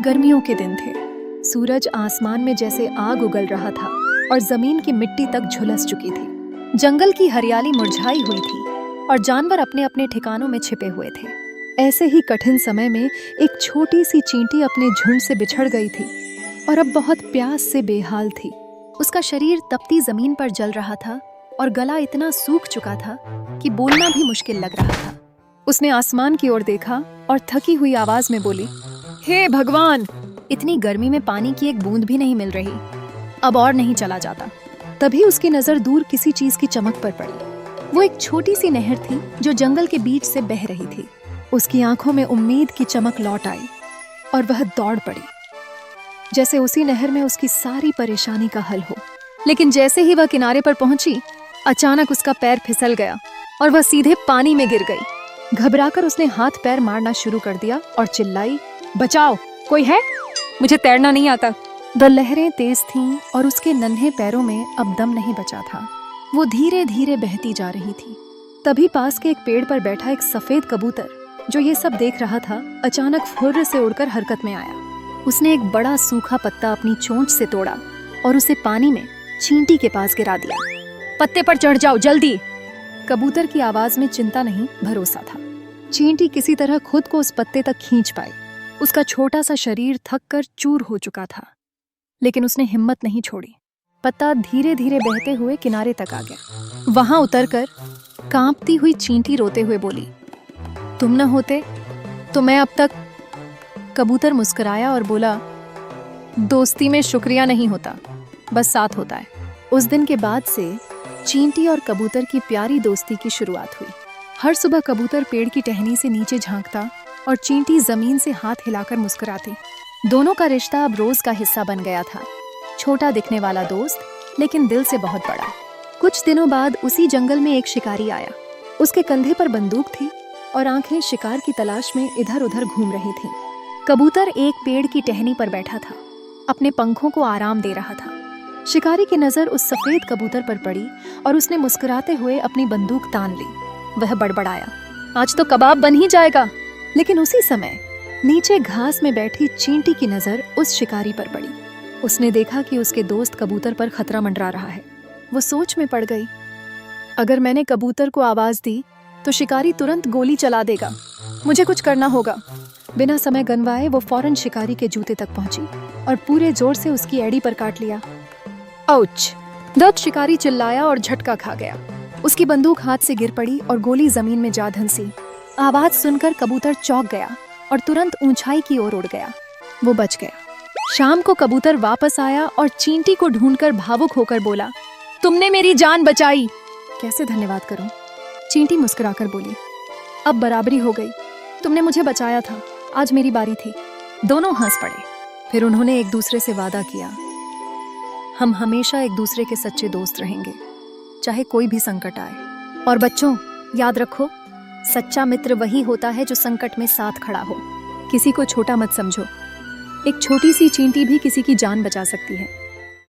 गर्मियों के दिन थे। सूरज आसमान में जैसे आग उगल रहा था और जमीन की मिट्टी तक झुलस चुकी थी। जंगल की हरियाली मुरझाई हुई थी और जानवर अपने अपने ठिकानों में छिपे हुए थे। ऐसे ही कठिन समय में एक छोटी सी चींटी अपने झुंड से बिछड़ गई थी और अब बहुत प्यास से बेहाल थी। उसका शरीर तपती जमीन पर जल रहा था और गला इतना सूख चुका था कि बोलना भी मुश्किल लग रहा था। उसने आसमान की ओर देखा और थकी हुई आवाज में बोली, हे भगवान, इतनी गर्मी में पानी की एक बूंद भी नहीं मिल रही, अब और नहीं चला जाता। तभी उसकी नजर दूर किसी चीज की चमक पर पड़ी। वो एक छोटी सी नहर थी जो जंगल के बीच से बह रही थी। उसकी आंखों में उम्मीद की चमक लौट आई और वह दौड़ पड़ी, जैसे उसी नहर में उसकी सारी परेशानी का हल हो। लेकिन जैसे ही वह किनारे पर पहुंची, अचानक उसका पैर फिसल गया और वह सीधे पानी में गिर गई। घबराकर उसने हाथ पैर मारना शुरू कर दिया और चिल्लाई, बचाओ, कोई है? मुझे तैरना नहीं आता। द लहरें तेज थीं और उसके नन्हे पैरों में अब दम नहीं बचा था। वो धीरे धीरे बहती जा रही थी। तभी पास के एक पेड़ पर बैठा एक सफेद कबूतर, जो ये सब देख रहा था, अचानक फुर्र से उड़कर हरकत में आया। उसने एक बड़ा सूखा पत्ता अपनी चोंच से तोड़ा और उसे पानी में चींटी के पास गिरा दिया। पत्ते पर चढ़ जाओ जल्दी। कबूतर की आवाज में चिंता नहीं, भरोसा था। चींटी किसी तरह खुद को उस पत्ते तक खींच पाई। उसका छोटा सा शरीर थक कर चूर हो चुका था, लेकिन उसने हिम्मत नहीं छोड़ी। पत्ता धीरे धीरे बहते हुए किनारे तक आ गया। वहां उतरकर कांपती हुई चींटी रोते हुए बोली, तुम न होते तो मैं अब तक। कबूतर मुस्कुराया और बोला, दोस्ती में शुक्रिया नहीं होता, बस साथ होता है। उस दिन के बाद से चींटी और कबूतर की प्यारी दोस्ती की शुरुआत हुई। हर सुबह कबूतर पेड़ की टहनी से नीचे झांकता और चींटी जमीन से हाथ हिलाकर मुस्कुराती। दोनों का रिश्ता अब रोज का हिस्सा बन गया था। छोटा दिखने वाला दोस्त, लेकिन दिल से बहुत बड़ा। कुछ दिनों बाद उसी जंगल में एक शिकारी आया। उसके कंधे पर बंदूक थी और आंखें शिकार की तलाश में इधर उधर घूम रही थीं। कबूतर एक पेड़ की टहनी पर बैठा था, अपने पंखों को आराम दे रहा था। शिकारी की नजर उस सफेद कबूतर पर पड़ी और उसने मुस्कुराते हुए अपनी बंदूक तान ली। वह बड़बड़ाया, आज तो कबाब बन ही जाएगा। लेकिन उसी समय नीचे घास में बैठी चींटी की नजर उस शिकारी पर पड़ी। उसने देखा कि उसके दोस्त कबूतर पर खतरा मंडरा रहा है। वो सोच में पड़ गई, अगर मैंने कबूतर को आवाज दी तो शिकारी तुरंत गोली चला देगा। मुझे कुछ करना होगा। बिना समय गंवाए वो फौरन शिकारी के जूते तक पहुंची और पूरे जोर से उसकी एड़ी पर काट लिया। आउच! दर्द! शिकारी चिल्लाया और झटका खा गया। उसकी बंदूक हाथ से गिर पड़ी और गोली जमीन में जा धंसी। आवाज सुनकर कबूतर चौंक गया और तुरंत ऊंचाई की ओर उड़ गया। वो बच गया। शाम को कबूतर वापस आया और चींटी को ढूंढकर भावुक होकर बोला, तुमने मेरी जान बचाई। कैसे धन्यवाद करूं? चींटी मुस्कुराकर बोली, अब बराबरी हो गई। तुमने मुझे बचाया था, आज मेरी बारी थी। दोनों हंस पड़े। फिर उन्होंने एक दूसरे से वादा किया, हम हमेशा एक दूसरे के सच्चे दोस्त रहेंगे, चाहे कोई भी संकट आए। और बच्चों, याद रखो, सच्चा मित्र वही होता है जो संकट में साथ खड़ा हो। किसी को छोटा मत समझो। एक छोटी सी चींटी भी किसी की जान बचा सकती है।